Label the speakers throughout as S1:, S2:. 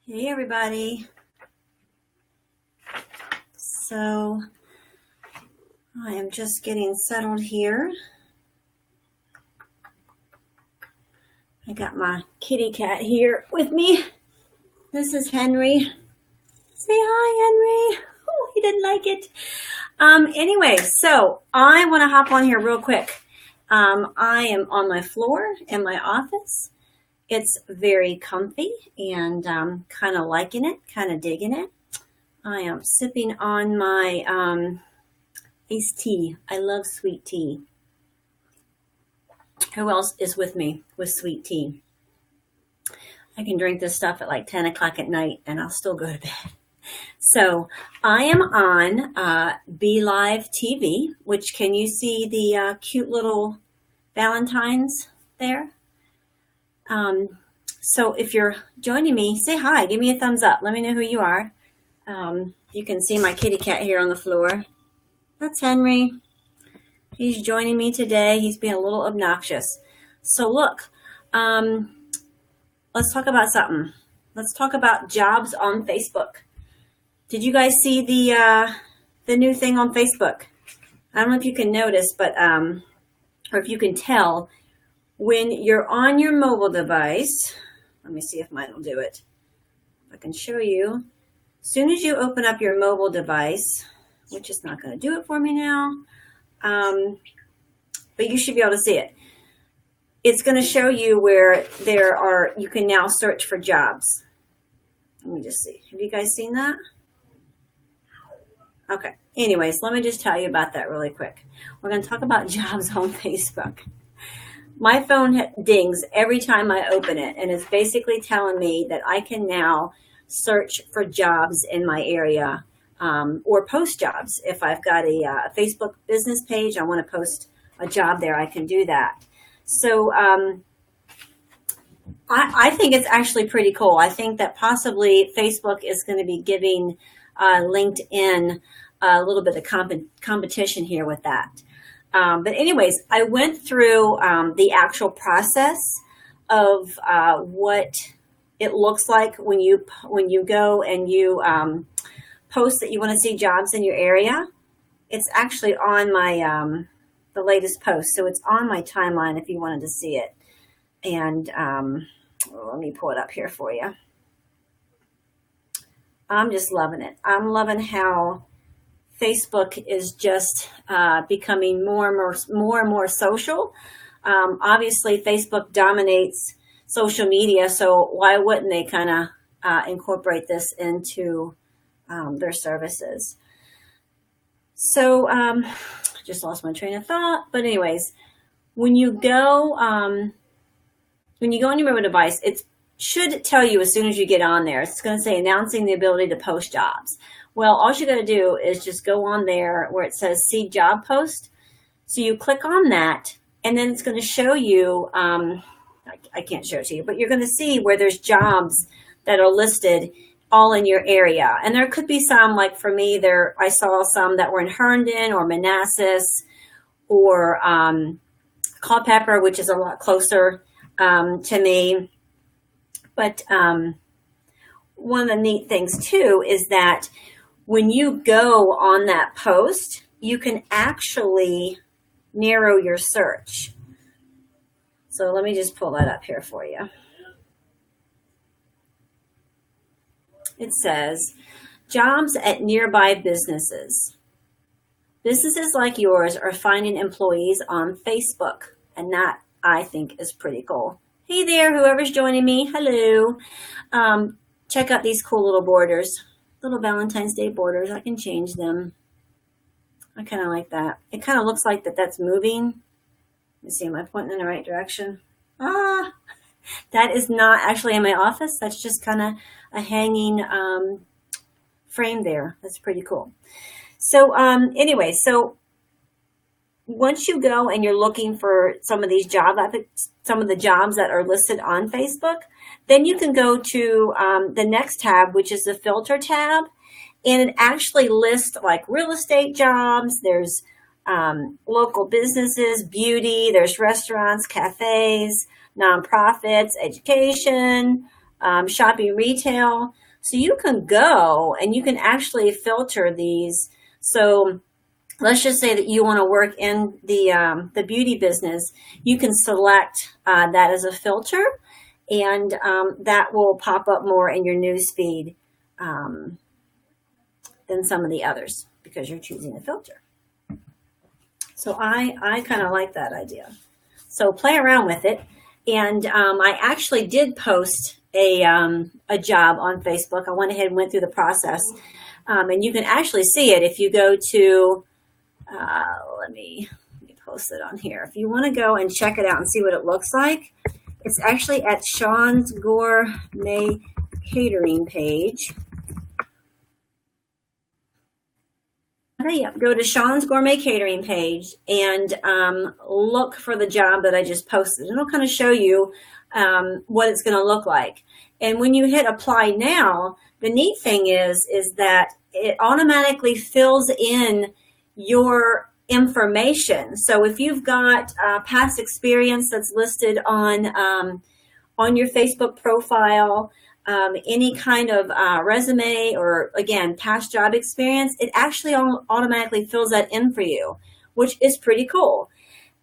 S1: Hey everybody. So I am just getting settled here. I got my kitty cat here with me. This is Henry. Say hi, Henry. Oh, he didn't like it. Anyway, so I want to hop on here real quick. I am on my floor in my office. It's very comfy and kind of liking it, kind of digging it. I am sipping on my iced tea. I love sweet tea. Who else is with me with sweet tea? I can drink this stuff at like 10 o'clock at night and I'll still go to bed. So I am on BeLive TV, which can you see the cute little Valentines there? So if you're joining me, say hi, give me a thumbs up. Let me know who you are. You can see my kitty cat here on the floor. That's Henry. He's joining me today. He's being a little obnoxious. So look, let's talk about something. Let's talk about jobs on Facebook. Did you guys see the new thing on Facebook? I don't know if you can notice, but or if you can tell when you're on your mobile device. Let me see if mine will do it. I can show you. As soon as you open up your mobile device, which is not going to do it for me now. But you should be able to see it. It's going to show you where you can now search for jobs. Let me just see. Have you guys seen that? Okay. Anyways, let me just tell you about that really quick. We're going to talk about jobs on Facebook. My phone dings every time I open it, and it's basically telling me that I can now search for jobs in my area. Or post jobs. If I've got a Facebook business page, I want to post a job there, I can do that. So I think it's actually pretty cool. I think that possibly Facebook is going to be giving LinkedIn a little bit of competition here with that. But anyways, I went through the actual process of what it looks like when you go and you post that you want to see jobs in your area. It's actually on my the latest post, so it's on my timeline if you wanted to see it. And let me pull it up here for you. I'm just loving it. I'm loving how Facebook is just becoming more and more social. Obviously, Facebook dominates social media, so why wouldn't they kind of incorporate this into their services? So just lost my train of thought. But anyways, when you go on your mobile device, it should tell you as soon as you get on there. It's going to say announcing the ability to post jobs. Well, all you got to do is just go on there where it says see job post. So you click on that, and then it's going to show you. I can't show it to you, but you're going to see where there's jobs that are listed all in your area. And there could be some, like for me, I saw some that were in Herndon or Manassas or Culpeper, which is a lot closer to me. But one of the neat things too is that when you go on that post, you can actually narrow your search. So let me just pull that up here for you. It says, jobs at nearby businesses. Businesses like yours are finding employees on Facebook, and that, I think, is pretty cool. Hey there, whoever's joining me, hello. Check out these cool little borders, little Valentine's Day borders. I can change them. I kind of like that. It kind of looks like that's moving. Let me see, am I pointing in the right direction? That is not actually in my office. That's just kind of a hanging frame there. That's pretty cool. So anyway, so once you go and you're looking for some of the jobs that are listed on Facebook, then you can go to the next tab, which is the filter tab, and it actually lists like real estate jobs. There's local businesses, beauty, there's restaurants, cafes, nonprofits, education, shopping retail. So you can go and you can actually filter these. So let's just say that you want to work in the beauty business. You can select that as a filter, and that will pop up more in your news feed than some of the others because you're choosing a filter. So I kind of like that idea. So play around with it. And I actually did post a job on Facebook. I went ahead and went through the process. And you can actually see it if you go to, let me post it on here. If you want to go and check it out and see what it looks like, it's actually at Sean's Gourmet Catering page. Okay, yeah, go to Sean's Gourmet Catering page and look for the job that I just posted. And it'll kind of show you what it's going to look like. And when you hit apply now, the neat thing is that it automatically fills in your information. So if you've got past experience that's listed on your Facebook profile, any kind of resume or, again, past job experience, it actually automatically fills that in for you, which is pretty cool.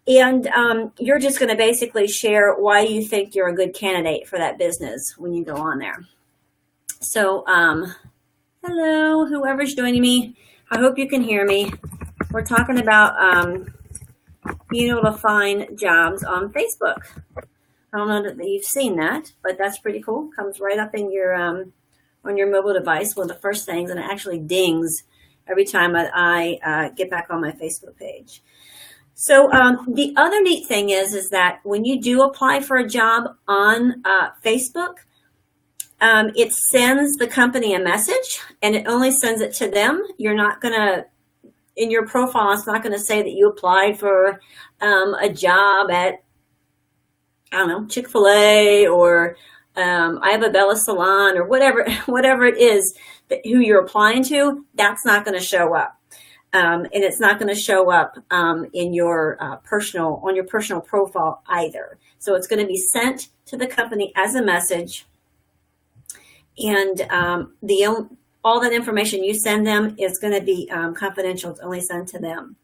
S1: And you're just going to basically share why you think you're a good candidate for that business when you go on there. So, hello, whoever's joining me. I hope you can hear me. We're talking about being able to find jobs on Facebook. I don't know that you've seen that, but that's pretty cool. Comes right up in your on your mobile device, one of the first things, and it actually dings every time I get back on my Facebook page. So the other neat thing is that when you do apply for a job on Facebook, it sends the company a message, and it only sends it to them. You're not going to, in your profile, it's not going to say that you applied for a job at, I don't know, Chick-fil-A or Bella Salon or whatever it is that who you're applying to. That's not going to show up, and it's not going to show up in your personal profile either. So it's going to be sent to the company as a message, and all that information you send them is going to be confidential. It's only sent to them.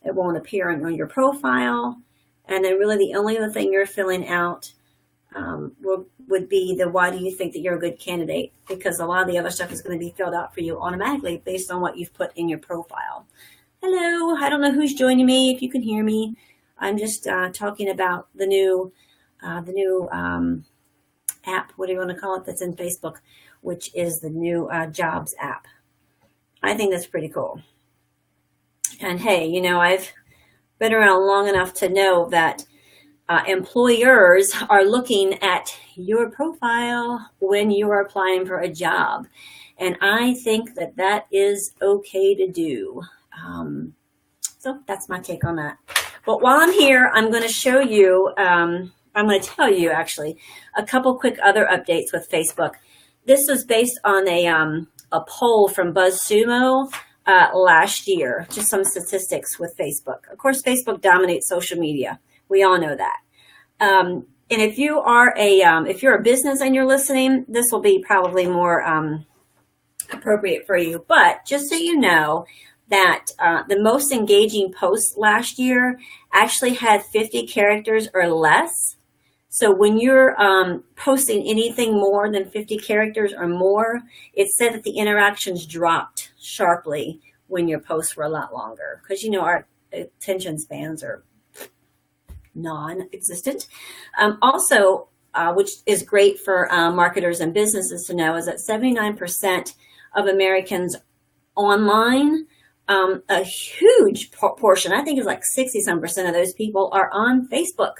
S1: It won't appear on your profile. And then really the only other thing you're filling out would be the why do you think that you're a good candidate, because a lot of the other stuff is going to be filled out for you automatically based on what you've put in your profile. Hello, I don't know who's joining me, if you can hear me. I'm just talking about the new app, what do you want to call it, that's in Facebook, which is the new Jobs app. I think that's pretty cool. And hey, I've been around long enough to know that employers are looking at your profile when you are applying for a job. And I think that is okay to do. So that's my take on that. But while I'm here, I'm going to show you, I'm going to tell you actually a couple quick other updates with Facebook. This was based on a poll from BuzzSumo last year, just some statistics with Facebook. Of course, Facebook dominates social media. We all know that. And if you are if you're a business and you're listening, this will be probably more appropriate for you. But just so you know that the most engaging post last year actually had 50 characters or less. So when you're posting anything more than 50 characters or more, it said that the interactions dropped sharply when your posts were a lot longer, because our attention spans are non-existent. Also, which is great for marketers and businesses to know, is that 79% of Americans online, a huge portion, I think it's like 60-some% of those people are on Facebook.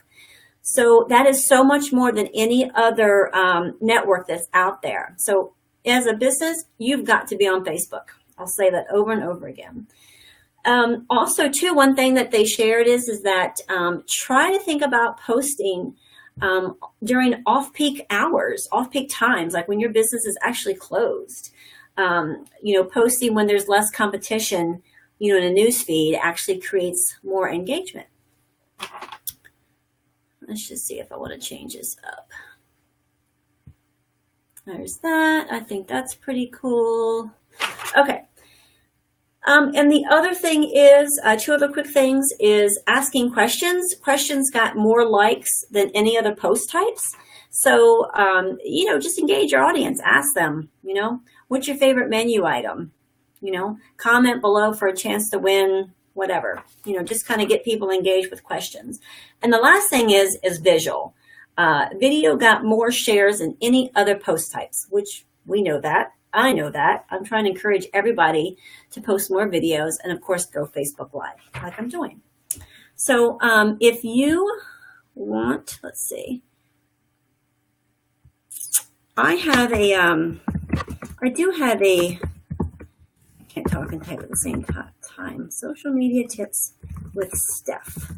S1: So that is so much more than any other network that's out there. So as a business, you've got to be on Facebook. I'll say that over and over again. Also, too, one thing that they shared is that try to think about posting during off-peak hours, off-peak times, like when your business is actually closed. Posting when there's less competition, in a news feed actually creates more engagement. Let's just see if I want to change this up. There's that. I think that's pretty cool. Okay. And the other thing is, two other quick things is asking questions. Questions got more likes than any other post types. So, just engage your audience. Ask them, what's your favorite menu item? Comment below for a chance to win whatever. Just kind of get people engaged with questions. And the last thing is visual. Video got more shares than any other post types, which we know that. I know that. I'm trying to encourage everybody to post more videos and, of course, go Facebook Live like I'm doing. So if you want, let's see. I do have I can't talk and type at the same time. Social media tips with Steph.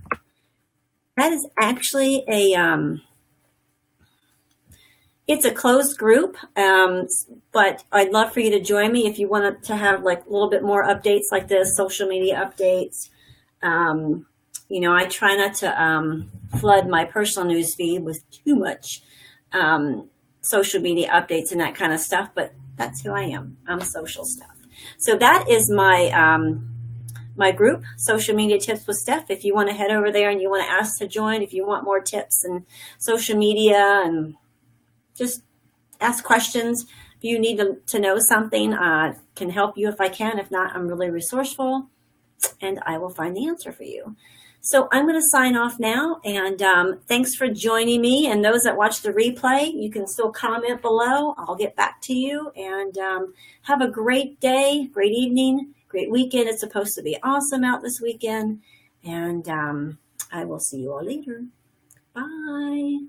S1: That is actually it's a closed group, but I'd love for you to join me if you want to have like a little bit more updates like this, social media updates. I try not to flood my personal news feed with too much social media updates and that kind of stuff, but that's who I am. I'm social stuff. So that is my group, Social Media Tips with Steph. If you want to head over there and you want to ask to join, if you want more tips and social media and just ask questions. If you need to know something, can help you if I can. If not, I'm really resourceful and I will find the answer for you. So I'm going to sign off now, and thanks for joining me. And those that watch the replay, you can still comment below. I'll get back to you, and have a great day, great evening, great weekend. It's supposed to be awesome out this weekend, and I will see you all later. Bye.